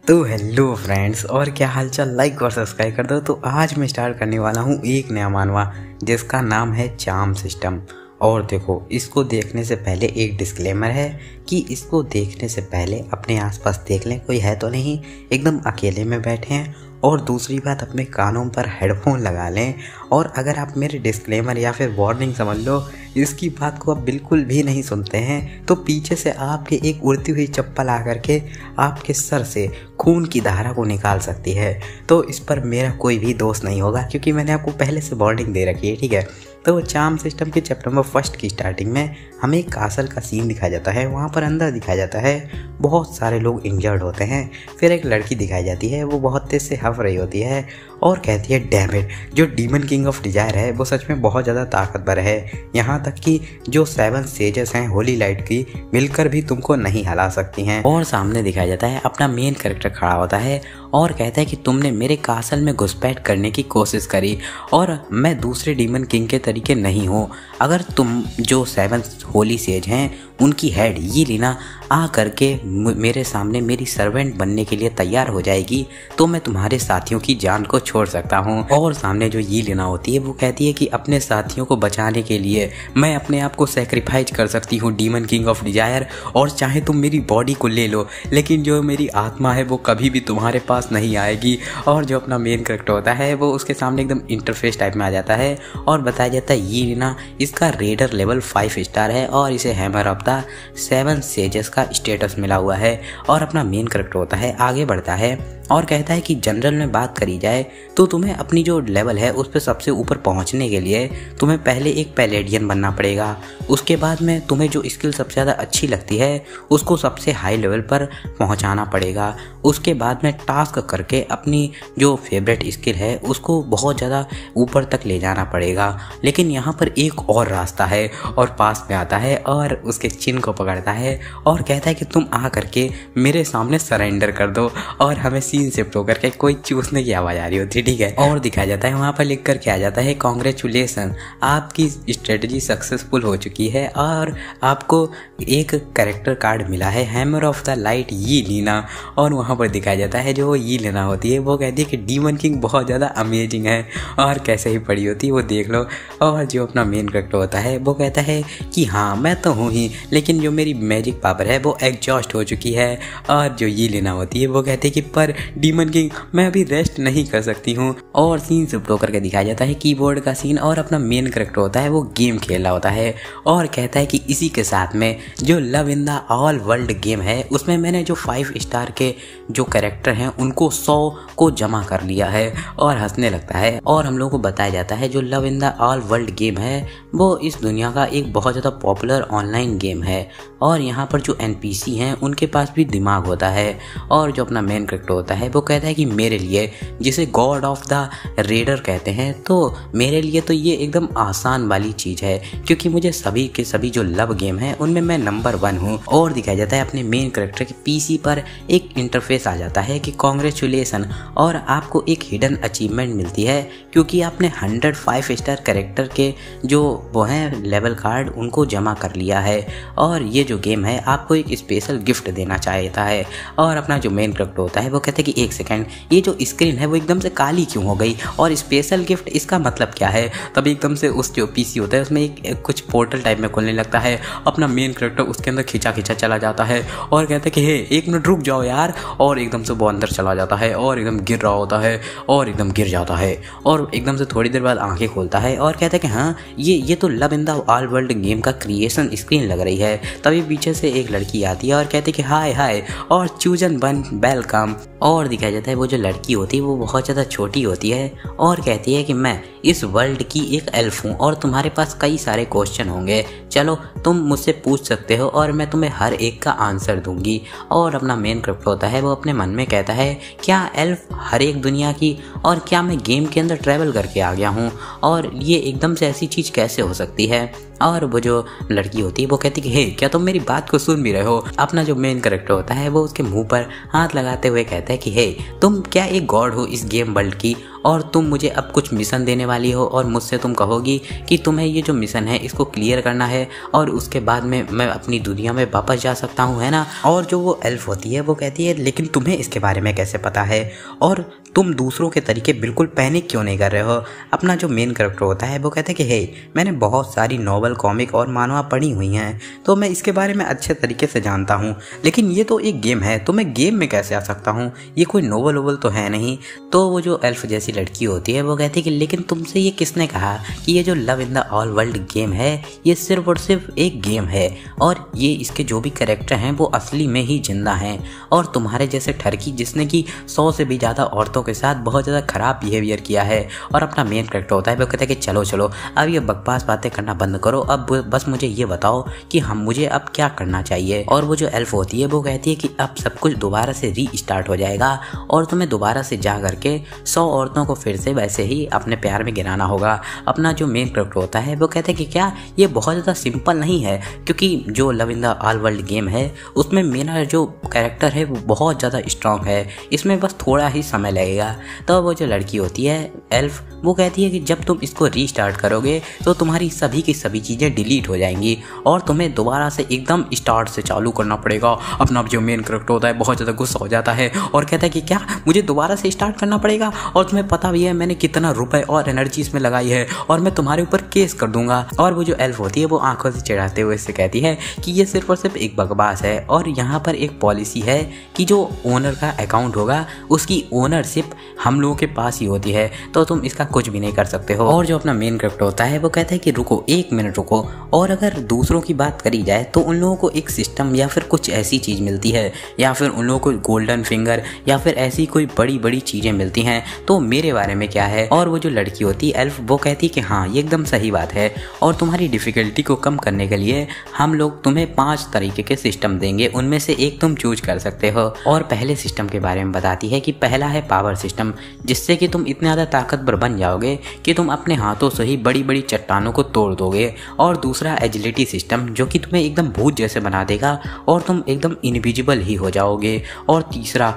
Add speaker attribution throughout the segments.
Speaker 1: तो hello friends, और क्या हालचाल। लाइक और सब्सक्राइब कर दो। तो आज मैं स्टार्ट करने वाला हूँ एक नया मानवा जिसका नाम है चार्म सिस्टम। और देखो, इसको देखने से पहले एक डिस्क्लेमर है कि इसको देखने से पहले अपने आसपास देख लें कोई है तो नहीं, एकदम अकेले में बैठे हैं। और दूसरी बात, अपने कानों पर हेडफोन लगा लें। और अगर आप मेरे डिस्क्लेमर या फिर वार्निंग समझ लो, इसकी बात को आप बिल्कुल भी नहीं सुनते हैं तो पीछे से आपके एक उड़ती हुई चप्पल आकर के आपके सर से खून की धारा को निकाल सकती है। तो इस पर मेरा कोई भी दोष नहीं होगा क्योंकि मैंने आपको पहले से वार्निंग दे रखी है, ठीक है। तो चार्म सिस्टम के चैप्टर नंबर 1 की स्टार्टिंग में हमें एक कासल का सीन दिखाया जाता है। वहाँ पर अंदर दिखाया जाता है बहुत सारे लोग इंजर्ड होते हैं। फिर एक लड़की दिखाई जाती है, वो बहुत तेज से हंस रही होती है और कहती है डैम इट, जो डीमन किंग ऑफ डिजायर है वो सच में बहुत ज़्यादा ताकतवर है। यहाँ तक कि जो 7 सेजेस हैं होली लाइट की, मिलकर भी तुमको नहीं हिला सकती हैं। और सामने दिखाया जाता है अपना मेन कैरेक्टर खड़ा होता है और कहता है कि तुमने मेरे कासल में घुसपैठ करने की कोशिश करी और मैं दूसरे डीमन किंग के तरीके नहीं हूँ। अगर तुम जो 7 होली सेज हैं उनकी हेड ये लीना आ करके मेरे सामने मेरी सर्वेंट बनने के लिए तैयार हो जाएगी तो मैं तुम्हारे साथियों की जान को छोड़ सकता हूँ। और सामने जो ये लीना होती है वो कहती है कि अपने साथियों को बचाने के लिए मैं अपने आप को सेक्रीफाइस कर सकती हूँ डीमन किंग ऑफ डिजायर, और चाहे तुम मेरी बॉडी को ले लो लेकिन जो मेरी आत्मा है वो कभी भी तुम्हारे पास नहीं आएगी। और जो अपना मेन कैरेक्टर होता है वो उसके सामने एकदम इंटरफेस टाइप में आ जाता है और बताया जाता है ये लीना इसका रेडर लेवल 5 स्टार है और इसे हैमर ऑफ द 7 सेजेस का स्टेटस मिला हुआ है। और अपना मेन कैरेक्टर होता है आगे बढ़ता है और कहता है कि जनरल में बात करी जाए तो तुम्हें अपनी जो लेवल है उस पर सबसे ऊपर पहुंचने के लिए तुम्हें पहले एक पैलेडियन बनना पड़ेगा। उसके बाद में तुम्हें जो स्किल सबसे ज़्यादा अच्छी लगती है उसको सबसे हाई लेवल पर पहुंचाना पड़ेगा। उसके बाद में टास्क करके अपनी जो फेवरेट स्किल है उसको बहुत ज़्यादा ऊपर तक ले जाना पड़ेगा। लेकिन यहाँ पर एक और रास्ता है और पास में आता है और उसके चिन्ह को पकड़ता है और कहता है कि तुम आ करके मेरे सामने सरेंडर कर दो। और हमें सीन शिफ्ट होकर के कोई चूसने की आवाज़ आ रही होती है, ठीक है। और दिखाया जाता है वहाँ पर लिख कर के आ जाता है कॉन्ग्रेचुलेसन, आपकी स्ट्रेटजी सक्सेसफुल हो चुकी है और आपको एक कैरेक्टर कार्ड मिला है हैमर ऑफ द लाइट ये लीना। और वहाँ पर दिखाया जाता है जो ये लेना होती है वो कहती है कि डीमन किंग बहुत ज़्यादा अमेजिंग है और कैसे ही पड़ी होती है वो देख लो। और जो अपना मेन कैरेक्टर होता है वो कहता है कि हाँ मैं तो हूँ ही, लेकिन जो मेरी मैजिक पावर है वो एग्जॉस्ट हो चुकी है। और जो ये लेना होती है वो कहती है कि पर डीमन किंग मैं अभी रेस्ट नहीं कर सकती हूँ। और सीन शिफ्ट होकर के दिखाया जाता है कीबोर्ड का सीन और अपना मेन कैरेक्टर होता है वो गेम खेल रहा होता है और कहता है कि इसी के साथ में जो love in the all world game है उसमें मैंने जो 5 स्टार के जो कैरेक्टर हैं उनको 100 को जमा कर लिया है और हंसने लगता है। और हम लोगों को बताया जाता है जो love in the all world game है वो इस दुनिया का एक बहुत ज़्यादा पॉपुलर ऑनलाइन गेम है और यहाँ पर जो NPC हैं उनके पास भी दिमाग होता है। और जो अपना मेन कैरेक्टर होता है वो कहता है कि मेरे लिए, जिसे गॉड ऑफ द रेडर कहते हैं, तो मेरे लिए तो ये एकदम आसान वाली चीज़ है क्योंकि मुझे सभी के सभी जो लव गेम है उनमें मैं नंबर 1 हूँ। और दिखाया जाता है अपने मेन कैरेक्टर के PC पर एक इंटरफेस आ जाता है कि कॉन्ग्रेचुलेसन, और आपको एक हिडन अचीवमेंट मिलती है क्योंकि आपने 105 स्टार कैरेक्टर के जो वो हैं लेवल कार्ड उनको जमा कर लिया है। और ये जो गेम है आपको एक स्पेशल गिफ्ट देना चाहता है। और अपना जो मेन कैरेक्टर होता है वो कहते हैं कि एक सेकंड, ये जो स्क्रीन है वो एकदम से काली क्यों हो गई और स्पेशल गिफ्ट इसका मतलब क्या है। तभी एकदम से उस जो PC होता है उसमें एक कुछ पोर्टल टाइप में खुलने लगता है। अपना मेन कैरेक्टर उसके अंदर खिंचा खिंचा चला जाता है और कहता है कि हे 1 मिनट रुक जाओ यार। और एकदम से वो अंदर चला जाता है और एकदम गिर रहा होता है और एकदम गिर जाता है और एकदम से थोड़ी देर बाद आंखें खोलता है और कहता है कि हाँ ये तो love in the all world game का क्रिएशन स्क्रीन लग रही है। तभी पीछे से एक लड़की आती है और कहती है कि हाय हाय और चूजन बन वेलकम। और दिखाया जाता है वो जो लड़की होती है वो बहुत ज़्यादा छोटी होती है और कहती है कि मैं इस वर्ल्ड की एक एल्फ हूँ और तुम्हारे पास कई सारे क्वेश्चन होंगे, चलो तुम मुझसे पूछ सकते हो और मैं तुम्हें हर एक का आंसर दूंगी। और अपना मेन कैरेक्टर होता है वो अपने मन में कहता है क्या एल्फ हर एक दुनिया की, और क्या मैं गेम के अंदर ट्रैवल करके आ गया हूँ और ये एकदम से ऐसी चीज़ कैसे हो सकती है। और वो जो लड़की होती है वो कहती है कि हे क्या तुम मेरी बात को सुन भी रहे हो। अपना जो मेन कैरेक्टर होता है वो उसके मुंह पर हाथ लगाते हुए कहता है कि हे तुम क्या एक गॉड हो इस गेम वर्ल्ड की, और तुम मुझे अब कुछ मिशन देने वाली हो और मुझसे तुम कहोगी कि तुम्हें ये जो मिशन है इसको क्लियर करना है और उसके बाद में मैं अपनी दुनिया में वापस जा सकता हूँ, है ना। और जो वो एल्फ होती है वो कहती है लेकिन तुम्हें इसके बारे में कैसे पता है और तुम दूसरों के तरीके बिल्कुल पैनिक क्यों नहीं कर रहे हो। अपना जो मेन कैरेक्टर होता है वो कहता है कि हे, मैंने बहुत सारी नॉवल, कॉमिक और मानवा पढ़ी हुई हैं तो मैं इसके बारे में अच्छे तरीके से जानता हूँ, लेकिन ये तो एक गेम है तो मैं गेम में कैसे आ सकता हूँ, ये कोई नोवेल वोवल तो है नहीं। तो वो जो एल्फ जैसी लड़की होती है वो कहती है कि लेकिन तुमसे ये किसने कहा कि ये जो love in the all world game है ये सिर्फ और सिर्फ एक गेम है और ये इसके जो भी कैरेक्टर हैं वो असली में ही जिंदा हैं और तुम्हारे जैसे ठरकी जिसने कि 100 से भी ज़्यादा औरतों के साथ बहुत ज़्यादा ख़राब बिहेवियर किया है। और अपना मेन कैरेक्टर होता है वो कहता है कि चलो चलो अब ये बकवास बातें करना बंद करो, अब बस मुझे ये बताओ कि मुझे अब क्या करना चाहिए। और वो जो एल्फ होती है वो कहती है कि अब सब कुछ दोबारा से रीस्टार्ट हो जाएगा और तुम्हें दोबारा से जा करके 100 औरतों को फिर से वैसे ही अपने प्यार में गिराना होगा। अपना जो मेन कैरेक्टर होता है वो कहते हैं कि क्या ये बहुत ज़्यादा सिंपल नहीं है, क्योंकि जो love in the all world game है उसमें मेरा जो कैरेक्टर है वो बहुत ज़्यादा स्ट्रांग है, इसमें बस थोड़ा ही समय लगेगा। तो वो जो लड़की होती है एल्फ वो कहती है कि जब तुम इसको रीस्टार्ट करोगे तो तुम्हारी सभी की सभी चीज़ें डिलीट हो जाएंगी और तुम्हें दोबारा से एकदम स्टार्ट से चालू करना पड़ेगा। अपना जो मेन कैरेक्टर होता है बहुत ज़्यादा गुस्सा हो जाता है और कहता है कि क्या मुझे दोबारा से स्टार्ट करना पड़ेगा, और तुम्हें पता भी है मैंने कितना रुपए और एनर्जी इसमें लगाई है और मैं तुम्हारे ऊपर केस कर दूंगा। और वो जो एल्फ होती है वो आंखों से चिढ़ाते हुए इससे कहती है कि ये सिर्फ और सिर्फ एक बकवास है और यहाँ पर एक पॉलिसी है कि जो ओनर का अकाउंट होगा उसकी ओनरशिप हम लोगों के पास ही होती है, तो तुम इसका कुछ भी नहीं कर सकते हो। और जो अपना मेन कैरेक्टर होता है वो कहता है कि रुको 1 मिनट रुको, और अगर दूसरों की बात करी जाए तो उन लोगों को एक सिस्टम या फिर कुछ ऐसी चीज़ मिलती है या फिर उन लोगों को गोल्डन फिंगर या फिर ऐसी कोई बड़ी बड़ी चीज़ें मिलती हैं, तो मेरे बारे में क्या है। और वो जो लड़की होती है एल्फ वो कहती है कि हाँ ये एकदम सही बात है और तुम्हारी डिफ़िकल्टी को कम करने के लिए हम लोग तुम्हें 5 तरीके के सिस्टम देंगे, उनमें से एक तुम चूज कर सकते हो। और पहले सिस्टम के बारे में बताती है कि पहला है पावर सिस्टम, जिससे कि तुम इतने ज़्यादा ताकतवर बन जाओगे कि तुम अपने हाथों से ही बड़ी बड़ी चट्टानों को तोड़ दोगे। और दूसरा एजिलिटी सिस्टम, जो कि तुम्हें एकदम भूत जैसे बना देगा और तुम एकदम इनविजिबल ही हो जाओगे। और तीसरा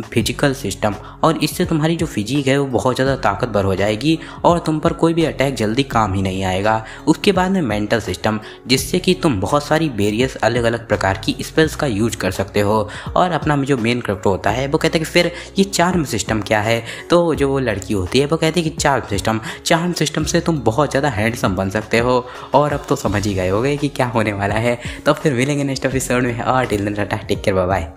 Speaker 1: फिजिकल सिस्टम, और इससे तुम्हारी जो फिजिक है वो बहुत ज़्यादा ताकतवर हो जाएगी और तुम पर कोई भी अटैक जल्दी काम ही नहीं आएगा। उसके बाद में मेंटल सिस्टम, जिससे कि तुम बहुत सारी वेरियस अलग अलग प्रकार की स्पेल्स का यूज कर सकते हो। और अपना जो मेन कैरेक्टर होता है वो कहता है कि फिर ये चार्म सिस्टम क्या है, तो जो वो लड़की होती है वो कहती है कि चार्म सिस्टम से तुम बहुत ज़्यादा हैंडसम बन सकते हो। और अब तो समझ ही गए होगे कि क्या होने वाला है, तो फिर मिलेंगे नेक्स्ट एपिसोड में। और till then tata, take care, bye bye.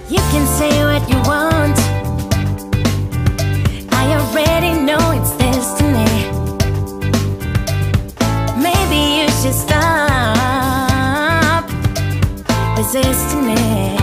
Speaker 2: You can say what you want, I already know it's destiny. Maybe you should stop resisting it.